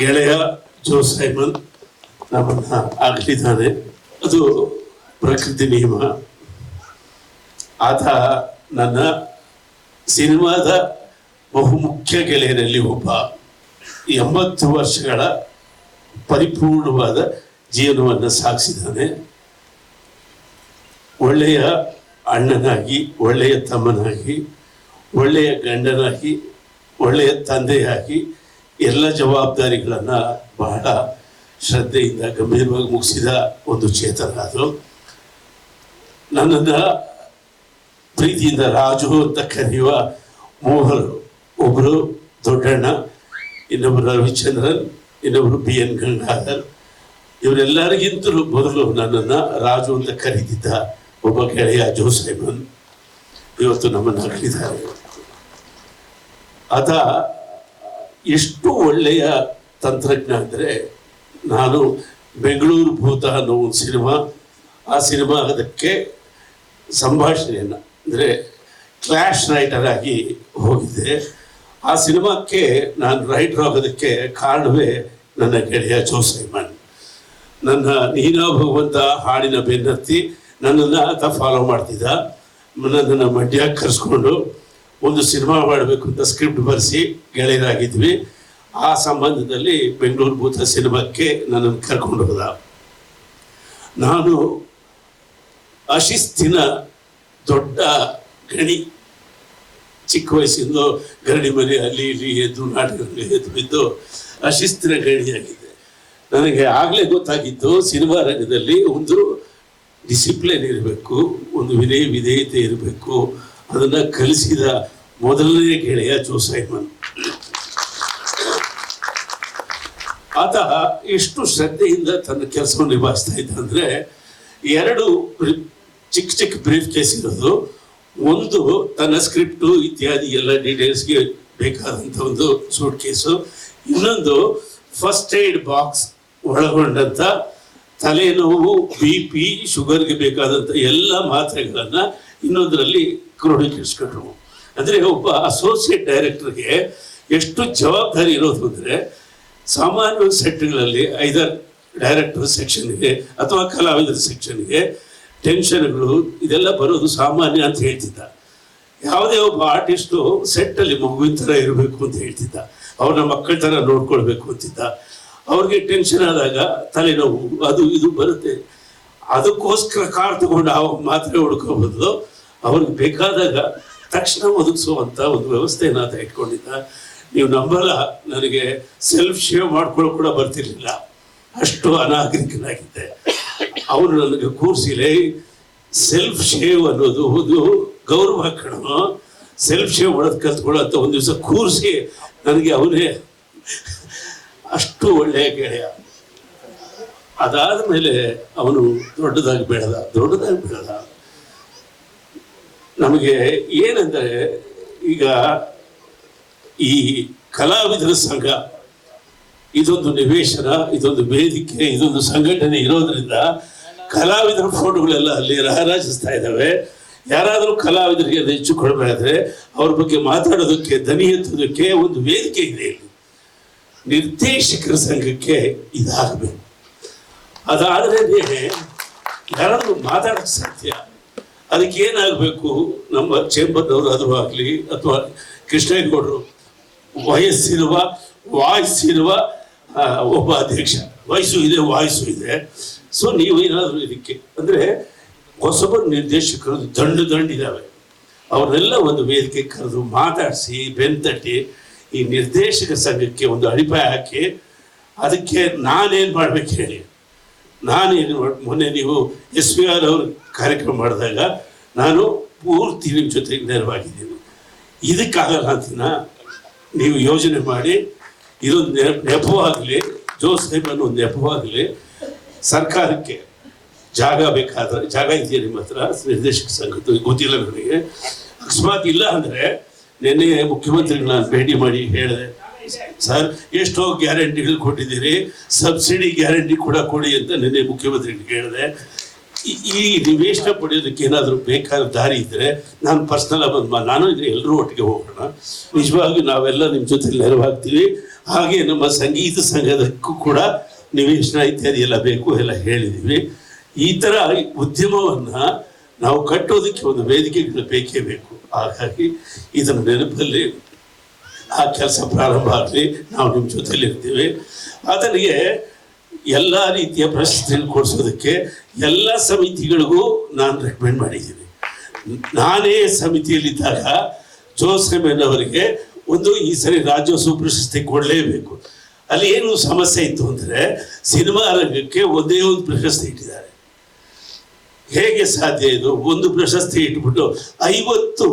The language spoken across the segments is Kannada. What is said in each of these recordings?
ಗೆಳೆಯ ಜೋ ಸೈಮನ್ ನಮ್ಮನ್ನ ಆಗಲಿದ್ದಾನೆ. ಅದು ಪ್ರಕೃತಿ ನಿಯಮ. ಆತ ನನ್ನ ಸಿನಿಮಾದ ಬಹುಮುಖ್ಯ ಗೆಳೆಯರಲ್ಲಿ ಒಬ್ಬ. 80 ವರ್ಷಗಳ ಪರಿಪೂರ್ಣವಾದ ಜೀವನವನ್ನು ಸಾಗಿಸಿದ್ದಾನೆ. ಒಳ್ಳೆಯ ಅಣ್ಣನಾಗಿ, ಒಳ್ಳೆಯ ತಮ್ಮನಾಗಿ, ಒಳ್ಳೆಯ ಗಂಡನಾಗಿ, ಒಳ್ಳೆಯ ತಂದೆಯಾಗಿ ಎಲ್ಲ ಜವಾಬ್ದಾರಿಗಳನ್ನು ಬಹಳ ಶ್ರದ್ಧೆಯಿಂದ ಗಂಭೀರವಾಗಿ ಮುಗಿಸಿದ ಒಂದು ಚೇತನ ಅದು. ನನ್ನನ್ನು ಪ್ರೀತಿಯಿಂದ ರಾಜು ಅಂತ ಕರೆಯುವ ಮೂವರು, ಒಬ್ಬರು ದೊಡ್ಡಣ್ಣ, ಇನ್ನೊಬ್ಬರು ರವಿಚಂದ್ರನ್, ಇನ್ನೊಬ್ಬರು BN ಗಂಗಾಧರ್. ಇವರೆಲ್ಲರಿಗಿಂತಲೂ ಮೊದಲು ನನ್ನನ್ನು ರಾಜು ಅಂತ ಕರೀತಿದ್ದ ಒಬ್ಬ ಗೆಳೆಯ ಜೋ ಸೈಮನ್ ಇವತ್ತು ನಮ್ಮನ್ನು ಅಗಲಿದ್ದಾರೆ. ಆತ ಎಷ್ಟು ಒಳ್ಳೆಯ ತಂತ್ರಜ್ಞ ಅಂದರೆ, ನಾನು ಬೆಂಗಳೂರು ಭೂತ ಅನ್ನೋ ಒಂದು ಸಿನಿಮಾ, ಆ ಸಿನಿಮಾ ಅದಕ್ಕೆ ಸಂಭಾಷಣೆಯನ್ನು ಅಂದರೆ ಕ್ಲಾಶ್ ರೈಟರ್ ಆಗಿ ಹೋಗಿದ್ದೆ. ಆ ಸಿನಿಮಾಕ್ಕೆ ನಾನು ರೈಟರ್ ಆಗೋದಕ್ಕೆ ಕಾರಣವೇ ನನ್ನ ಗೆಳೆಯ ಜೋ ಸೈಮನ್. ನನ್ನ ನೀನಾ ಭಗವಂತ ಹಾಡಿನ ಬೆನ್ನತ್ತಿ ನನ್ನನ್ನು ಆತ ಫಾಲೋ ಮಾಡ್ತಿದ್ದ. ನನ್ನನ್ನು ಮಂಡ್ಯಕ್ಕೆ ಕರೆಸ್ಕೊಂಡು ಒಂದು ಸಿನಿಮಾ ಮಾಡಬೇಕು ಅಂತ ಸ್ಕ್ರಿಪ್ಟ್ ಬರೆಸಿ ಗೆಳೆಯರಾಗಿದ್ವಿ. ಆ ಸಂಬಂಧದಲ್ಲಿ ಬೆಂಗಳೂರು ಭೂತ ಸಿನಿಮಾಕ್ಕೆ ನನ್ನನ್ನು ಕರ್ಕೊಂಡು ಹೋದ. ನಾನು ಅಶಿಸ್ತಿನ ದೊಡ್ಡ ಗಣಿ. ಚಿಕ್ಕ ವಯಸ್ಸಿಂದ ಗರಡಿ ಮನೆ ಅಲ್ಲಿ ಇಲ್ಲಿ ಎದ್ದು ನಾಟಕದಲ್ಲಿ ಎದ್ದು ಬಿದ್ದು ಅಶಿಸ್ತಿನ ಗಣಿಯಾಗಿದೆ. ನನಗೆ ಆಗಲೇ ಗೊತ್ತಾಗಿದ್ದು ಸಿನಿಮಾ ರಂಗದಲ್ಲಿ ಒಂದು ಡಿಸಿಪ್ಲಿನ್ ಇರಬೇಕು, ಒಂದು ವಿಧೇಯತೆ ಇರಬೇಕು. ಅದನ್ನು ಕಲಿಸಿದ ಮೊದಲನೇ ಗೆಳೆಯ ಜೋ ಸೈಮನ್. ಆತ ಎಷ್ಟು ಶ್ರದ್ಧೆಯಿಂದ ತನ್ನ ಕೆಲಸವನ್ನು ನಿಭಾಯಿಸ್ತಾ ಇದ್ದ ಅಂದರೆ, 2 ಚಿಕ್ಕ ಚಿಕ್ಕ ಬ್ರೀಫ್ ಕೇಸ್ ಇರೋದು. ಒಂದು ತನ್ನ ಸ್ಕ್ರಿಪ್ಟು ಇತ್ಯಾದಿ ಎಲ್ಲ ಡೀಟೇಲ್ಸ್ಗೆ ಬೇಕಾದಂಥ ಒಂದು ಸೂಟ್ ಕೇಸು, ಇನ್ನೊಂದು ಫಸ್ಟ್ ಏಡ್ ಬಾಕ್ಸ್ ಒಳಗೊಂಡಂಥ ತಲೆನೋವು, BP, ಶುಗರ್ಗೆ ಬೇಕಾದಂಥ ಎಲ್ಲ ಮಾತ್ರೆಗಳನ್ನು ಇನ್ನೊಂದರಲ್ಲಿ ಕ್ರೋಢೀಕರಿಸ್ಕೊಂಡ್ರು. ಅಂದರೆ ಒಬ್ಬ ಅಸೋಸಿಯೇಟ್ ಡೈರೆಕ್ಟರ್ಗೆ ಎಷ್ಟು ಜವಾಬ್ದಾರಿ ಇರೋದು ಅಂದರೆ, ಸಾಮಾನ್ಯ ಸೆಟ್ಗಳಲ್ಲಿ ಐದರ್ ಡೈರೆಕ್ಟರ್ ಸೆಕ್ಷನ್ಗೆ ಅಥವಾ ಕಲಾವಿದರ ಸೆಕ್ಷನ್ಗೆ ಟೆನ್ಷನ್ಗಳು ಇದೆಲ್ಲ ಬರೋದು ಸಾಮಾನ್ಯ ಅಂತ ಹೇಳ್ತಿದ್ದ. ಯಾವುದೇ ಒಬ್ಬ ಆರ್ಟಿಸ್ಟು ಸೆಟ್ಟಲ್ಲಿ ಮಗುವಿನ ಥರ ಇರಬೇಕು ಅಂತ ಹೇಳ್ತಿದ್ದ, ಅವ್ರನ್ನ ಮಕ್ಕಳ ಥರ ನೋಡ್ಕೊಳ್ಬೇಕು ಅಂತಿದ್ದ. ಅವ್ರಿಗೆ ಟೆನ್ಷನ್ ಆದಾಗ ತಲೆನೋವು ಅದು ಇದು ಬರುತ್ತೆ. ಅದಕ್ಕೋಸ್ಕರ ಕಾರ್ ತಗೊಂಡು ಆ ಮಾತ್ರೆ ಹುಡ್ಕೋಬೋದು. ಅವ್ರಿಗೆ ಬೇಕಾದಾಗ ತಕ್ಷಣ ಒದಗಿಸುವಂಥ ಒಂದು ವ್ಯವಸ್ಥೆಯನ್ನು ಆತ ಇಟ್ಕೊಂಡಿದ್ದ. ನೀವು ನಂಬಲ್ಲ, ನನಗೆ ಸೆಲ್ಫ್ ಶೇವ್ ಮಾಡ್ಕೊಳ್ಳೋ ಕೂಡ ಬರ್ತಿರ್ಲಿಲ್ಲ, ಅಷ್ಟು ಅನಾಗರಿಕನಾಗಿದ್ದೆ. ಅವನು ನನಗೆ ಕೂರಿಸಿಲೆ, ಸೆಲ್ಫ್ ಶೇವ್ ಅನ್ನೋದು ಒಂದು ಗೌರವ ಕಣೋ, ಸೆಲ್ಫ್ ಶೇವ್ ಮಾಡೋದು ಕಲ್ತ್ಕೊಳ್ಳೋ ಅಂತ ಒಂದು ದಿವಸ ಕೂರಿಸಿ ನನಗೆ ಅವನೇ ಅಷ್ಟು ಒಳ್ಳೆಯ ಗೆಳೆಯ. ಅದಾದ ಮೇಲೆ ಅವನು ದೊಡ್ಡದಾಗಿ ಬೆಳೆದ. ನಮಗೆ ಏನಂದರೆ, ಈಗ ಈ ಕಲಾವಿದರ ಸಂಘ ಇದೊಂದು ನಿವೇಶನ, ಇದೊಂದು ವೇದಿಕೆ, ಇದೊಂದು ಸಂಘಟನೆ ಇರೋದ್ರಿಂದ ಕಲಾವಿದರ ಫೋಟೋಗಳೆಲ್ಲ ಅಲ್ಲಿ ರಾರಾಜಿಸ್ತಾ ಇದ್ದಾವೆ. ಯಾರಾದರೂ ಕಲಾವಿದರಿಗೆ ಹೆಚ್ಚು ಕೊಡಬೇಕಾದ್ರೆ ಅವ್ರ ಬಗ್ಗೆ ಮಾತಾಡೋದಕ್ಕೆ, ದನಿ ಎತ್ತೋದಕ್ಕೆ ಒಂದು ವೇದಿಕೆ ಇದೆ. ಇಲ್ಲಿ ನಿರ್ದೇಶಕರ ಸಂಘಕ್ಕೆ ಇದಾಗಬೇಕು. ಅದಾದ್ರೆ ಯಾರಾದರೂ ಮಾತಾಡೋಕ್ಕೆ ಸಾಧ್ಯ. ಅದಕ್ಕೆ ಏನಾಗಬೇಕು, ನಮ್ಮ ಚೇಂಬರ್ನವರು ಅದು ಆಗಲಿ ಅಥವಾ ಕೃಷ್ಣೇಗೌಡರು ವಯಸ್ಸಿರುವ ವಾಯ್ಸಿರುವ ಒಬ್ಬ ಅಧ್ಯಕ್ಷ, ವಾಯ್ಸು ಇದೆ. ಸೊ ನೀವು ಏನಾದರೂ ಇದಕ್ಕೆ ಅಂದರೆ ಹೊಸಬ ನಿರ್ದೇಶಕರು ದಂಡಿದ್ದಾವೆ, ಅವರೆಲ್ಲ ಒಂದು ವೇದಿಕೆ ಕರೆದು ಮಾತಾಡಿಸಿ ಬೆಂತಟ್ಟಿ ಈ ನಿರ್ದೇಶಕ ಸಂಘಕ್ಕೆ ಒಂದು ಅಡಿಪಾಯ ಹಾಕಿ, ಅದಕ್ಕೆ ನಾನೇನು ಮಾಡ್ಬೇಕು ಹೇಳಿ. ನಾನೇನು ಮೊನ್ನೆ ನೀವು SVR ಅವ್ರ ಕಾರ್ಯಕ್ರಮ ಮಾಡಿದಾಗ ನಾನು ಪೂರ್ತಿ ನಿಮ್ಮ ಜೊತೆಗೆ ನೆರವಾಗಿದ್ದೀನಿ. ಇದಕ್ಕಾಗಲ್ಲ ಅಂತಿನ ನೀವು ಯೋಜನೆ ಮಾಡಿ, ಇದೊಂದು ನೆಪವಾಗಲಿ, ಜೋ ಸೈಮನ್ ಒಂದು ನೆಪವಾಗಲಿ, ಸರ್ಕಾರಕ್ಕೆ ಜಾಗ ಬೇಕಾದ್ರೆ, ಜಾಗ ಇದೆಯಾ ನಿಮ್ಮ ಹತ್ರ ನಿರ್ದೇಶಕ ಸಂಘದ್ದು ಗೊತ್ತಿಲ್ಲ ನನಗೆ. ಅಕಸ್ಮಾತ್ ಇಲ್ಲ ಅಂದರೆ ನಿನ್ನೆ ಮುಖ್ಯಮಂತ್ರಿಗಳು ನಾನು ಭೇಟಿ ಮಾಡಿ ಹೇಳಿದೆ, ಸರ್ ಎಷ್ಟೋ ಗ್ಯಾರಂಟಿಗಳು ಕೊಟ್ಟಿದ್ದೀರಿ, ಸಬ್ಸಿಡಿ ಗ್ಯಾರಂಟಿ ಕೂಡ ಕೊಡಿ ಅಂತ ನಿನ್ನೆ ಮುಖ್ಯಮಂತ್ರಿಗಳಿಗೆ ಹೇಳಿದೆ. ಈ ನಿವೇಶನ ಪಡೆಯೋದಕ್ಕೆ ಏನಾದರೂ ಬೇಕಾದ ದಾರಿ ಇದ್ದರೆ ನಾನು ಪರ್ಸ್ನಲ್ ಬಂದು ನಾನು ಇದ್ರೆ ಎಲ್ಲರೂ ಒಟ್ಟಿಗೆ ಹೋಗೋಣ. ನಿಜವಾಗಿ ನಾವೆಲ್ಲ ನಿಮ್ಮ ಜೊತೆ ನೆರವಾಗ್ತೀವಿ. ಹಾಗೆ ನಮ್ಮ ಸಂಗೀತ ಸಂಘದಕ್ಕೂ ಕೂಡ ನಿವೇಶನ ಇತ್ಯಾದಿ ಎಲ್ಲ ಬೇಕು ಎಲ್ಲ ಹೇಳಿದ್ದೀವಿ. ಈ ಥರ ಉದ್ಯಮವನ್ನ ನಾವು ಕಟ್ಟೋದಕ್ಕೆ ಒಂದು ವೇದಿಕೆಗಳು ಬೇಕೇ ಬೇಕು. ಹಾಗಾಗಿ ಇದನ್ನು ನೆನಪಲ್ಲಿ ಆ ಕೆಲಸ ಪ್ರಾರಂಭ ಆಗಲಿ, ನಾವು ನಿಮ್ಮ ಜೊತೆಲಿ ಇರ್ತೀವಿ. ಅದನಿಗೆ ಎಲ್ಲ ರೀತಿಯ ಪ್ರಶಸ್ತಿಗಳು ಕೊಡಿಸೋದಕ್ಕೆ ಎಲ್ಲ ಸಮಿತಿಗಳಿಗೂ ನಾನು ರೆಕಮೆಂಡ್ ಮಾಡಿದ್ದೀನಿ. ನಾನೇ ಸಮಿತಿಯಲ್ಲಿದ್ದಾಗ ಜೋಸೆಮನ್ ಅವರಿಗೆ ಈ ಸರಿ ರಾಜ್ಯೋತ್ಸವ ಪ್ರಶಸ್ತಿ ಕೊಡಲೇಬೇಕು. ಅಲ್ಲಿ ಏನು ಸಮಸ್ಯೆ ಇತ್ತು ಅಂದರೆ ಸಿನಿಮಾ ರಂಗಕ್ಕೆ ಒಂದೇ ಒಂದು ಪ್ರಶಸ್ತಿ ಇಟ್ಟಿದ್ದಾರೆ. ಹೇಗೆ ಸಾಧ್ಯ ಇದು? ಒಂದು ಪ್ರಶಸ್ತಿ ಇಟ್ಬಿಟ್ಟು 50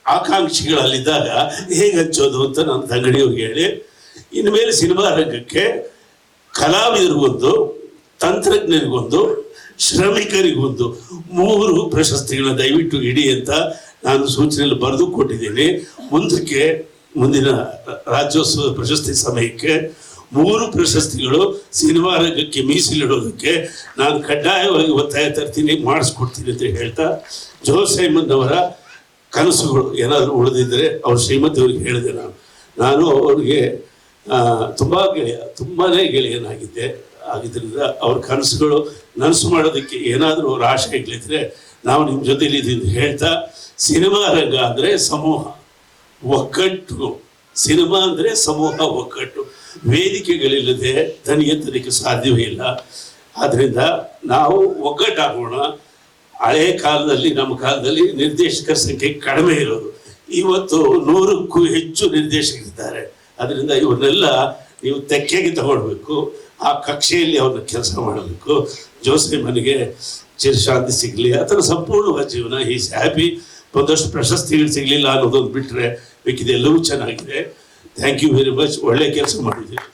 ಆಕಾಂಕ್ಷಿಗಳಲ್ಲಿದ್ದಾಗ ಹೇಗೆ ಹಂಚೋದು ಅಂತ ನಾನು ತಂಗಡಿಯವ್ರಿಗೆ ಹೇಳಿ, ಇನ್ಮೇಲೆ ಸಿನಿಮಾ ರಂಗಕ್ಕೆ ಕಲಾವಿದರಿಗೊಂದು, ತಂತ್ರಜ್ಞರಿಗೊಂದು, ಶ್ರಮಿಕರಿಗೊಂದು 3 ಪ್ರಶಸ್ತಿಗಳನ್ನ ದಯವಿಟ್ಟು ಇಡಿ ಅಂತ ನಾನು ಸೂಚನೆಯಲ್ಲಿ ಬರೆದು ಕೊಟ್ಟಿದ್ದೀನಿ. ಮುಂದಿನ ರಾಜ್ಯೋತ್ಸವ ಪ್ರಶಸ್ತಿ ಸಮಯಕ್ಕೆ 3 ಪ್ರಶಸ್ತಿಗಳು ಸಿನಿಮಾ ರಂಗಕ್ಕೆ ಮೀಸಲಿಡೋದಕ್ಕೆ ನಾನು ಕಡ್ಡಾಯವಾಗಿ ಒತ್ತಾಯ ತರ್ತೀನಿ, ಮಾಡಿಸ್ಕೊಡ್ತೀನಿ ಅಂತ ಹೇಳ್ತಾ, ಜೋಸೆಮನ್ ಅವರ ಕನಸುಗಳು ಏನಾದರೂ ಉಳಿದಿದ್ದರೆ ಅವ್ರ ಶ್ರೀಮತಿಯವ್ರಿಗೆ ಹೇಳಿದೆ. ನಾನು ಅವ್ರಿಗೆ ತುಂಬಾನೇ ಗೆಳೆಯನಾಗಿದ್ದೆ. ಆಗಿದ್ದರಿಂದ ಅವ್ರ ಕನಸುಗಳು ನನಸು ಮಾಡೋದಕ್ಕೆ ಏನಾದರೂ ಅವ್ರ ಆಶೆಗಳಿದ್ರೆ ನಾವು ನಿಮ್ಮ ಜೊತೆಲಿ ಇದನ್ನು ಹೇಳ್ತಾ, ಸಿನಿಮಾ ರಂಗ ಅಂದರೆ ಸಮೂಹ ಒಗ್ಗಟ್ಟು, ಸಿನಿಮಾ ಅಂದರೆ ಸಮೂಹ ಒಗ್ಗಟ್ಟು. ವೇದಿಕೆಗಳಿಲ್ಲದೆ ದನಿ ಎತ್ತಲಿಕ್ಕೆ ಸಾಧ್ಯವೇ ಇಲ್ಲ. ಆದ್ದರಿಂದ ನಾವು ಒಗ್ಗಟ್ಟಾಗೋಣ. ಹಳೆ ಕಾಲದಲ್ಲಿ, ನಮ್ಮ ಕಾಲದಲ್ಲಿ ನಿರ್ದೇಶಕರ ಸಂಖ್ಯೆ ಕಡಿಮೆ ಇರೋದು, ಇವತ್ತು 100ಕ್ಕೂ ಹೆಚ್ಚು ನಿರ್ದೇಶಕರಿದ್ದಾರೆ. ಅದರಿಂದ ಇವನ್ನೆಲ್ಲ ನೀವು ತೆಕ್ಕೆಗೆ ತಗೊಳ್ಬೇಕು, ಆ ಕಕ್ಷೆಯಲ್ಲಿ ಅವ್ರನ್ನ ಕೆಲಸ ಮಾಡಬೇಕು. ಜೋಸೆಮನ್ಗೆ ಚಿರಶಾಂತಿ ಸಿಗಲಿ, ಅದರ ಸಂಪೂರ್ಣವಾದ ಜೀವನ ಈಸ್ ಹ್ಯಾಪಿ. ಒಂದಷ್ಟು ಪ್ರಶಸ್ತಿಗಳು ಸಿಗಲಿಲ್ಲ ಅನ್ನೋದೊಂದು ಬಿಟ್ಟರೆ ಬೇಕಿದೆಲ್ಲವೂ ಚೆನ್ನಾಗಿದೆ. Thank you very much. ಒಳ್ಳೆ ಕೆಲಸ ಮಾಡಿದ್ದೀವಿ.